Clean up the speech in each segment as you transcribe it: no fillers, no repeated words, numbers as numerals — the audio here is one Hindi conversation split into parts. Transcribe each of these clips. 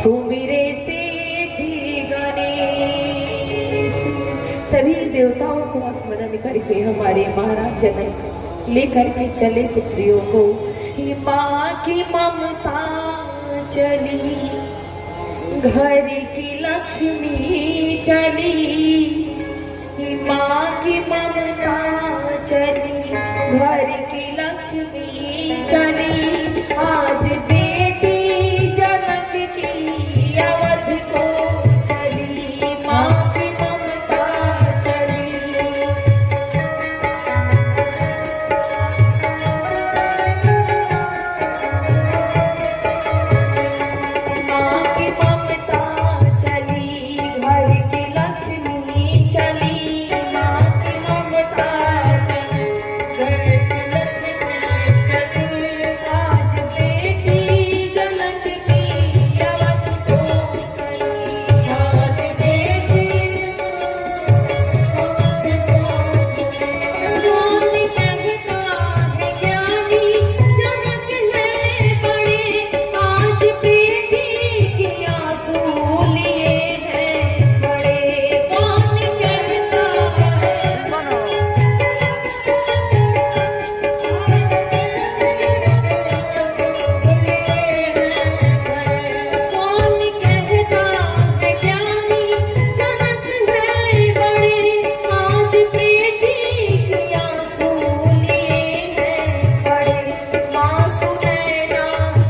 सुमिरे सिद्धि गणेश। सभी देवताओं को स्मरण करके हमारे महाराज जनक लेकर के चले पुत्रियों को। माँ की ममता चली, घर की लक्ष्मी चली। माँ की ममता चली, घर की लक्ष्मी चली। आज बेटी जनक की अवध को चली, माँ की ममता चली। माँ की ममता चली, घर की लक्ष्मी चली। माँ की ममता चली, घर की लक्ष्मी चली। आज बेटी जनक की अवध को चली, आज बेटी कौन कहता है ज्ञानी जनक है बड़े। आज बेटी की आंसू लिए हैं बड़े। कौन कहता है कौन कहता है ज्ञानी जनक है बड़े। आज बेटी की आंसू लिए हैं बड़े। माँ सुनैना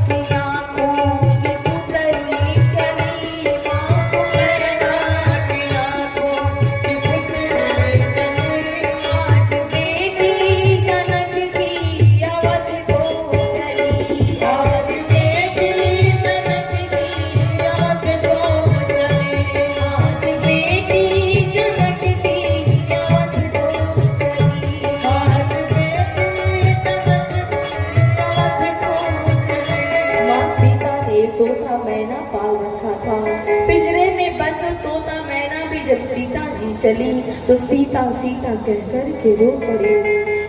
की आँखों की पुतली चली, माँ सुनैना की आँखों की पुतली चली। आज बेटी जनक की अवध को चली, आज बेटी जनक की अवध को चली। आज बेटी जनक की अवध को चली, आज बेटी जनक की अवध को चली। माँ सीता ने तोता मैना पाल रखा था, पिंजरे में बंद तोता मैना भी जब सीता जी चली तो सीता सीता कह कर के रो पड़े।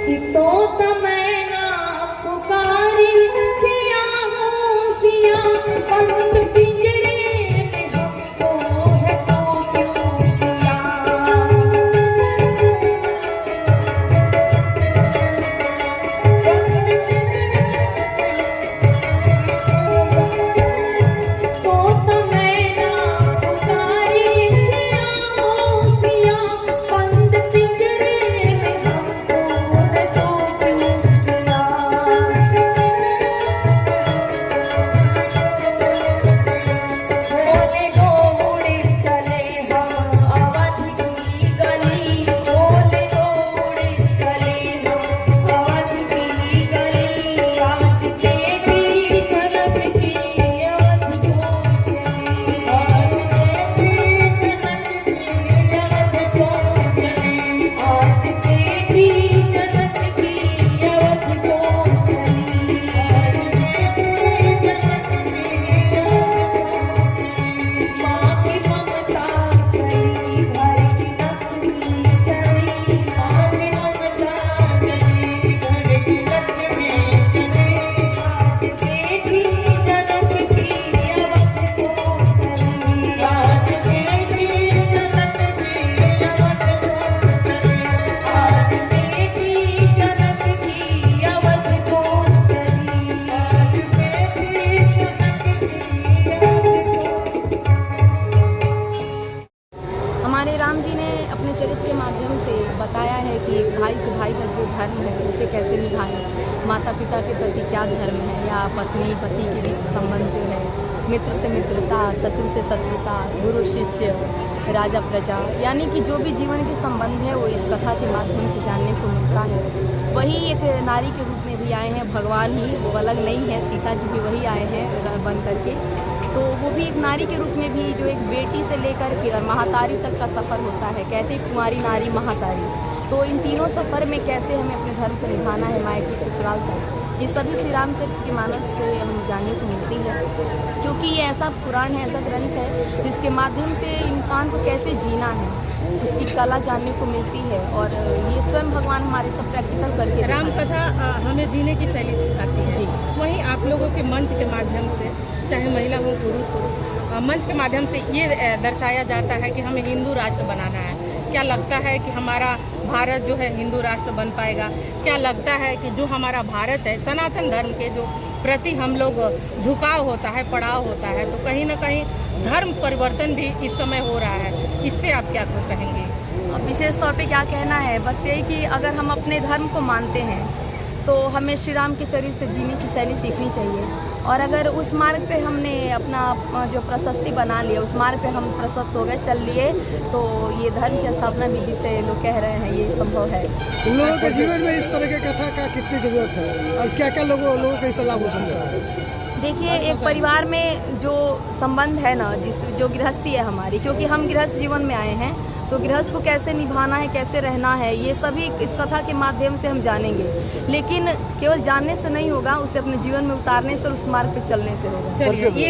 कि तोता मैना पुकारी, सिया हो सिया, बंद पिंजरे में हमको है तो क्यों किया। तोता मैना पुकारी, सिया हो सिया, बंद पिंजरे में हमको है तो क्यों किया। बोले दौड़े चले हम अवध की गली, बोले दौड़े चले हम अवध की गली। आज बेटी जनक की अवध को चली, आज बेटी जनक की अवध को चली। आज बेटी जनक की अवध को चली, आज बेटी जनक की अवध को चली। माँ की ममता चली, घर की लक्ष्मी चली। माँ की ममता चली, घर की लक्ष्मी चली। आज बेटी जनक की अवध को चली, आज बेटी जनक की अवध को चली। आज बेटी जनक की अवध को चली, आज बेटी जनक की अवध को। हमारे राम जी ने अपने चरित्र के माध्यम से बताया है कि एक भाई से भाई का जो धर्म है उसे कैसे निभाएं, माता पिता के प्रति क्या धर्म है, या पत्नी पति के बीच संबंध जो है, मित्र से मित्रता, शत्रु से शत्रुता, गुरु शिष्य, राजा प्रजा, यानी कि जो भी जीवन के संबंध है वो इस कथा के माध्यम से जानने को मिलता है। वही एक नारी के रूप में भी आए हैं भगवान ही, वो अलग नहीं है, सीता जी भी वही आए हैं बन करके। तो वो भी एक नारी के रूप में भी जो एक बेटी से लेकर के और महातारी तक का सफ़र होता है, कहते कुंवारी नारी महातारी। तो इन तीनों सफ़र में कैसे हमें अपने धर्म को निभाना है मायके से ससुराल तक, ये सभी श्री रामचरित्र के मानस से हमें जानने को मिलती है। क्योंकि ये ऐसा पुराण है, ऐसा ग्रंथ है जिसके माध्यम से इंसान को कैसे जीना है उसकी कला जानने को मिलती है। और ये स्वयं भगवान हमारे सब प्रैक्टिकल करके राम कथा हमें जीने की शैली सिखाती है जी। वहीं आप लोगों के मंच के माध्यम से चाहे महिला हो पुरुष हो, मंच के माध्यम से ये दर्शाया जाता है कि हमें हिंदू राष्ट्र बनाना है। क्या लगता है कि हमारा भारत जो है हिंदू राष्ट्र बन पाएगा? क्या लगता है कि जो हमारा भारत है, सनातन धर्म के जो प्रति हम लोग झुकाव होता है, पड़ाव होता है, तो कहीं ना कहीं धर्म परिवर्तन भी इस समय हो रहा है। इस पे आप क्या कहेंगे? विशेष तौर पे क्या कहना है, बस यही कि अगर हम अपने धर्म को मानते हैं तो हमें श्री राम के चरित्र से जीने की शैली सीखनी चाहिए। और अगर उस मार्ग पे हमने अपना जो प्रशस्ति बना लिया, उस मार्ग पे हम प्रशस्त हो गए, चल लिए, तो ये धर्म की स्थापना विधि से लोग कह रहे हैं ये संभव है। उन लोगों के जीवन में इस तरह के कथा का कितनी जरूरत है और क्या क्या लोगों को इससे लाभ हो सकता है? देखिए, एक परिवार में जो संबंध है ना, जो गृहस्थी है हमारी, क्योंकि हम गृहस्थ जीवन में आए हैं, तो गृहस्थ को कैसे निभाना है, कैसे रहना है, ये सभी इस कथा के माध्यम से हम जानेंगे। लेकिन केवल जानने से नहीं होगा, उसे अपने जीवन में उतारने से और उस मार्ग पे चलने से होगा। चलिए,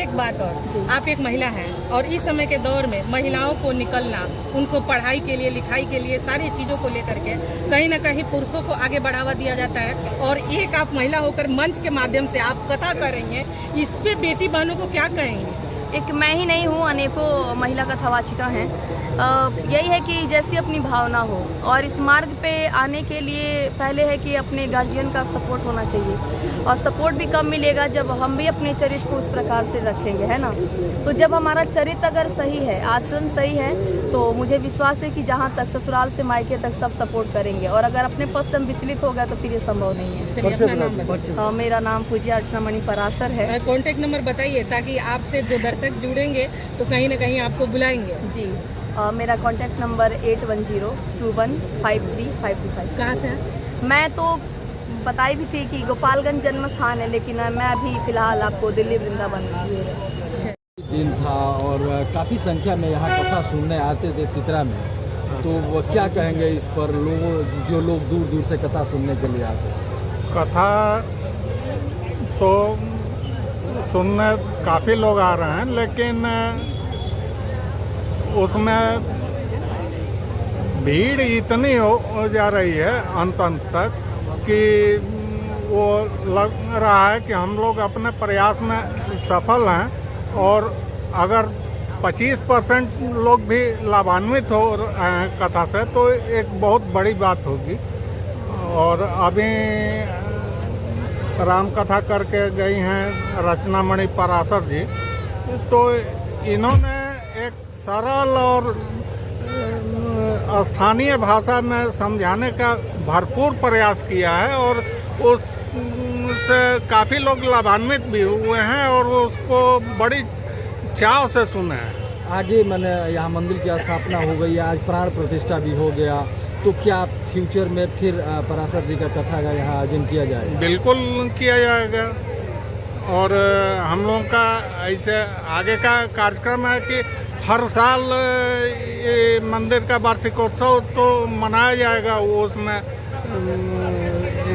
एक बात और, आप एक महिला हैं और इस समय के दौर में महिलाओं को निकलना, उनको पढ़ाई के लिए, लिखाई के लिए, सारी चीज़ों को लेकर के कहीं ना कहीं पुरुषों को आगे बढ़ावा दिया जाता है, और एक आप महिला होकर मंच के माध्यम से आप कथा कर रही हैं, इस पे बेटी बहनों को क्या कहेंगे? एक मैं ही नहीं हूँ, अनेकों महिला कथावाचिका हैं। यही है कि जैसी अपनी भावना हो, और इस मार्ग पे आने के लिए पहले है कि अपने गार्जियन का सपोर्ट होना चाहिए, और सपोर्ट भी कब मिलेगा जब हम भी अपने चरित्र को उस प्रकार से रखेंगे, है ना। तो जब हमारा चरित्र अगर सही है, आचरण सही है, तो मुझे विश्वास है कि जहाँ तक ससुराल से मायके तक सब सपोर्ट करेंगे, और अगर अपने पद से हम विचलित हो गए तो फिर ये संभव नहीं है। चलिए, अपना नाम बताइए। मेरा नाम पूज्य अर्चना मणि पराशर है। कॉन्टेक्ट नंबर बताइए ताकि आपसे जो दर्शक जुड़ेंगे तो कहीं ना कहीं आपको बुलाएंगे। जी, मेरा कॉन्टैक्ट नंबर 8102153525। कहाँ से हैं? मैं तो बताई भी थी कि गोपालगंज जन्म स्थान है, लेकिन मैं अभी फिलहाल आपको दिल्ली वृंदावन दिन था और काफ़ी संख्या में यहाँ कथा सुनने आते थे चित्रा में, तो वो क्या कहेंगे इस पर, लोगों जो लोग दूर दूर से कथा सुनने के लिए आते हैं? कथा तो सुनने काफ़ी लोग आ रहे हैं, लेकिन उसमें भीड़ इतनी हो जा रही है अंत तक कि वो लग रहा है कि हम लोग अपने प्रयास में सफल हैं, और अगर 25% लोग भी लाभान्वित हो रहे हैं कथा से तो एक बहुत बड़ी बात होगी। और अभी राम कथा करके गई हैं रचना मणि पराशर जी, तो इन्होंने एक सरल और स्थानीय भाषा में समझाने का भरपूर प्रयास किया है, और उससे काफ़ी लोग लाभान्वित भी हुए हैं और वो उसको बड़ी चाव से सुने हैं। आगे मैंने यहाँ मंदिर की स्थापना हो गई, आज प्राण प्रतिष्ठा भी हो गया, तो क्या फ्यूचर में फिर पराशर जी का कथा का यहाँ आयोजन किया जाएगा? बिल्कुल किया जाएगा, और हम लोगों का ऐसे आगे का कार्यक्रम है कि हर साल ये मंदिर का वार्षिकोत्सव तो मनाया जाएगा, वो उसमें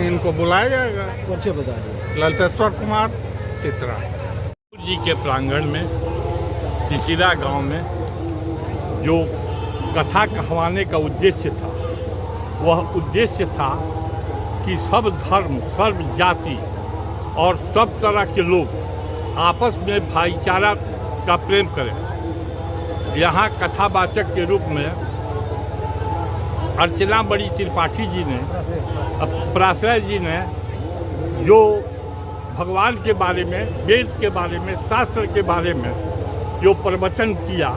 इनको बुलाया जाएगा। परिचय बता दीजिए। ललितेश्वर कुमार चित्रा जी के प्रांगण में चिचिरा गांव में जो कथा कहवाने का उद्देश्य था, वह उद्देश्य था कि सब धर्म, सर्व जाति और सब तरह के लोग आपस में भाईचारा का प्रेम करें। यहाँ कथावाचक के रूप में अर्चना मणि त्रिपाठी जी ने, पराशर जी ने जो भगवान के बारे में, वेद के बारे में, शास्त्र के बारे में जो प्रवचन किया,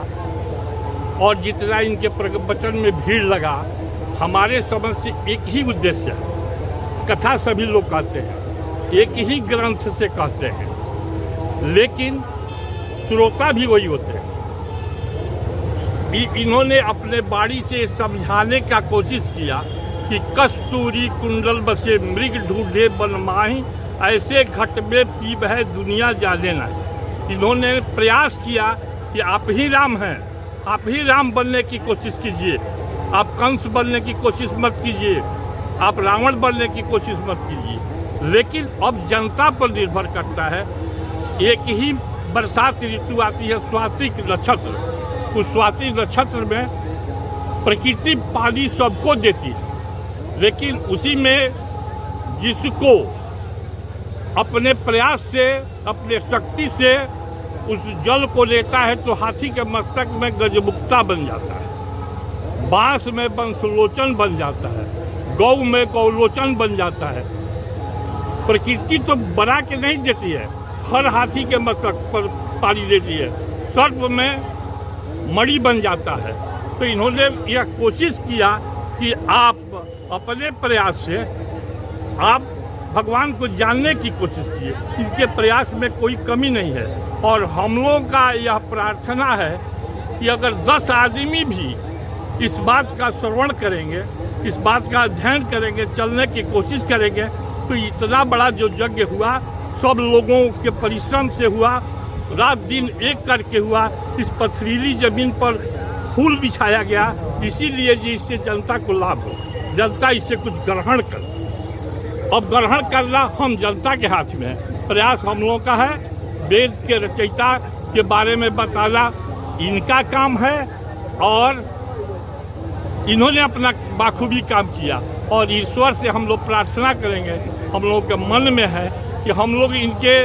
और जितना इनके प्रवचन में भीड़ लगा, हमारे समझ से एक ही उद्देश्य है। कथा सभी लोग कहते हैं, एक ही ग्रंथ से कहते हैं, लेकिन श्रोता भी वही होते हैं। इन्होंने अपने बाणी से समझाने का कोशिश किया कि कस्तूरी कुंडल बसे मृग ढूंढे बनमाही, ऐसे घट में पीब है दुनिया जाने ना। इन्होंने प्रयास किया कि आप ही राम हैं, आप ही राम बनने की कोशिश कीजिए, आप कंस बनने की कोशिश मत कीजिए, आप रावण बनने की कोशिश मत कीजिए। लेकिन अब जनता पर निर्भर करता है। एक ही बरसात ऋतु आती है, स्वातिक नक्षत्र, उस स्वाति नक्षत्र में प्रकृति पानी सबको देती है, लेकिन उसी में जिसको अपने प्रयास से, अपने शक्ति से उस जल को लेता है तो हाथी के मस्तक में गजमुक्ता बन जाता है, बांस में बंसलोचन बन जाता है, गौ में गौलोचन बन जाता है। प्रकृति तो बना के नहीं देती है, हर हाथी के मस्तक पर पानी देती है, सर्प में मणि बन जाता है। तो इन्होंने यह कोशिश किया कि आप अपने प्रयास से आप भगवान को जानने की कोशिश किए। इनके प्रयास में कोई कमी नहीं है और हम लोगों का यह प्रार्थना है कि अगर 10 आदमी भी इस बात का श्रवण करेंगे, इस बात का अध्ययन करेंगे, चलने की कोशिश करेंगे, तो इतना बड़ा जो यज्ञ हुआ सब लोगों के परिश्रम से हुआ, रात दिन एक करके हुआ। इस पथरीली जमीन पर फूल बिछाया गया, इसीलिए जी इससे जनता को लाभ हो, जनता इससे कुछ ग्रहण कर। अब ग्रहण करना हम जनता के हाथ में है। प्रयास हम लोगों का है, वेद के रचयिता के बारे में बताना इनका काम है और इन्होंने अपना बाखूबी काम किया और ईश्वर से हम लोग प्रार्थना करेंगे। हम लोगों के मन में है कि हम लोग इनके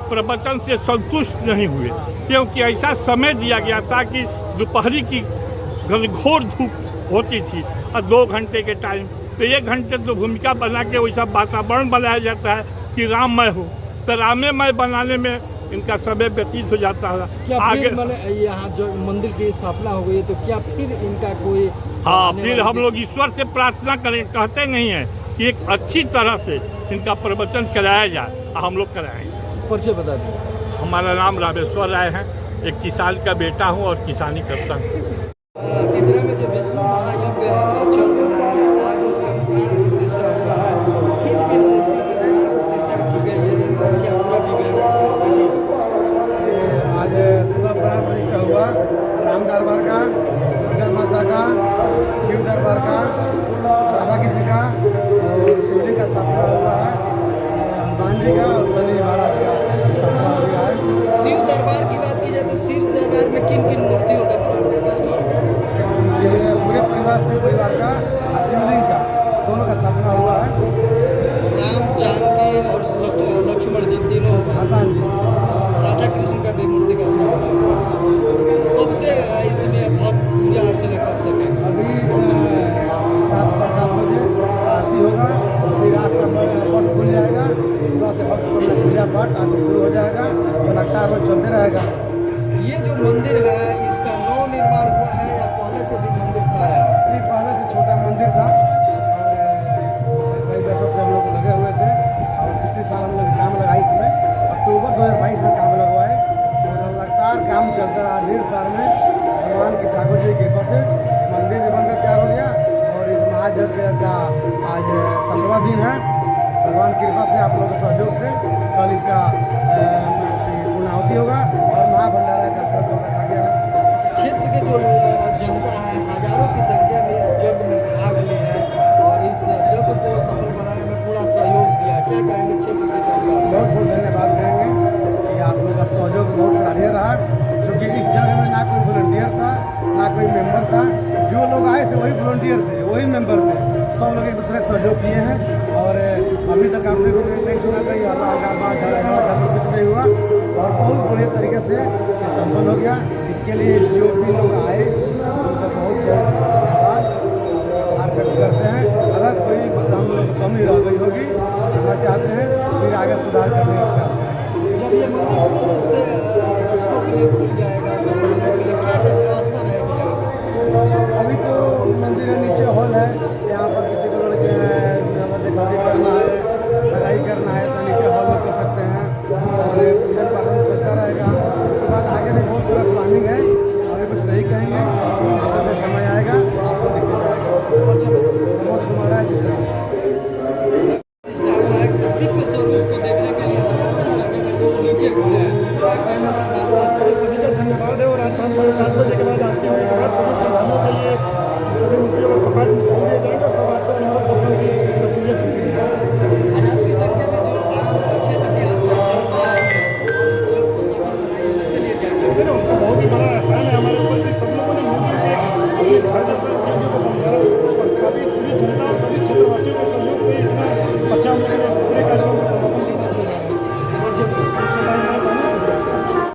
प्रवचन से संतुष्ट नहीं हुए, क्योंकि ऐसा समय दिया गया था कि दोपहरी की घनघोर धूप होती थी और 2 घंटे के टाइम, तो 1 घंटे तो भूमिका बना के वैसा वातावरण बनाया जाता है कि राममय हो, तो राममय बनाने में इनका समय व्यतीत हो जाता है। क्या आगे यहाँ जो मंदिर की स्थापना हो गई तो क्या फिर इनका कोई हाँ, फिर हम लोग ईश्वर से प्रार्थना करें, कहते नहीं है कि एक अच्छी तरह से इनका प्रवचन कराया जाए, हम लोग कराएंगे। परिचय बता दें। हमारा नाम रामेश्वर राय है, एक किसान का बेटा हूँ और किसानी करता हूँ। तितरा में जो विष्णु महायज्ञ चल रहा है, आज उसका प्राण प्रतिष्ठा हुआ है। किन मूर्ति की प्राण प्रतिष्ठा की गई है और क्या पूरा विवरण? आज सुबह प्राण प्रतिष्ठा हुआ राम दरबार का, दुर्गा माता का, शिव दरबार का, राधा कृष्ण का और शिवलिंग का स्थापना हुआ है, हनुमान जी का और शनि महाराज का स्थापना हो गया है। शिव दरबार की बात की जाए तो शिव दरबार में किन किन मूर्तियों का प्राण प्रतिष्ठा हुआ? पूरे परिवार, शिव परिवार का और शिवलिंग का दोनों का स्थापना हुआ है। राम, जानकी और लक्ष्मण जी तीनों, हनुमान जी, राधा कृष्ण का भी मूर्ति का स्थापना हुआ। कब से इसमें भक्त पूजा अर्चना कर सकेंगे? अभी 7-7:30 बजे आरती होगा, फिर रात का पट खुल जाएगा, सुबह से भक्त अपना पूजा पाठ आज से शुरू हो जाएगा और लगातार रोज चलते रहेगा। ये जो मंदिर है इसका नव निर्माण हुआ है या पहले से भी मंदिर था? ये पहले से छोटा मंदिर था और कई वर्षों से हम लोग लगे हुए थे और पिछले साल हम लोग काम लगाई इसमें, अक्टूबर 2022 में काम लगवाए और लगातार काम चलता रहा। 1.5 साल में भगवान की ठाकुर जी की कृपा से मंदिर भी बनकर तैयार हो गया और इस महायज्ञ का आज 7वां दिन है। भगवान की कृपा से आप लोगों के सहयोग से कल इसका पूर्णाहुति होगा और महाभंडारा का कार्यक्रम रखा गया है। क्षेत्र के जो जनता है हजारों की संख्या में इस यज्ञ में भाग ली है और इस यज्ञ को सफल बनाने में पूरा सहयोग दिया, क्या कहेंगे क्षेत्र के जनता? बहुत बहुत धन्यवाद कहेंगे कि आप लोगों का सहयोग बहुत सराहनीय रहा, क्योंकि इस जगह में ना कोई वॉलंटियर था ना कोई मेंबर था। जो लोग आए थे वही वॉलंटियर थे, वही मेंबर थे, सब लोग एक दूसरे का सहयोग किए हैं और अभी तक आपने को नहीं सुना कहीं हल्ला झगड़ा कुछ नहीं हुआ और बहुत बढ़िया तरीके से ये संपन्न हो गया। इसके लिए जो भी लोग आए उनका बहुत बहुत धन्यवाद और आभार व्यक्त करते हैं। अगर कोई हम लोग कमी रह गई होगी क्षमा चाहते हैं, फिर आगे सुधार करने का प्रयास करेंगे। जब ये मंदिर पूर्ण रूप से दर्शकों के लिए खुल जाएगा, श्रद्धालुओं के लिए क्या क्या व्यवस्था रहेगी? अभी तो मंदिर है, नीचे हॉल है, यहाँ पर किसी को लड़के दिखावी करना है, सगाई करना है तो नीचे हॉल में कर सकते हैं और पूजन पालन चलता रहेगा। उसके बाद आगे भी बहुत सारा प्लानिंग है, अभी कुछ नहीं कहेंगे।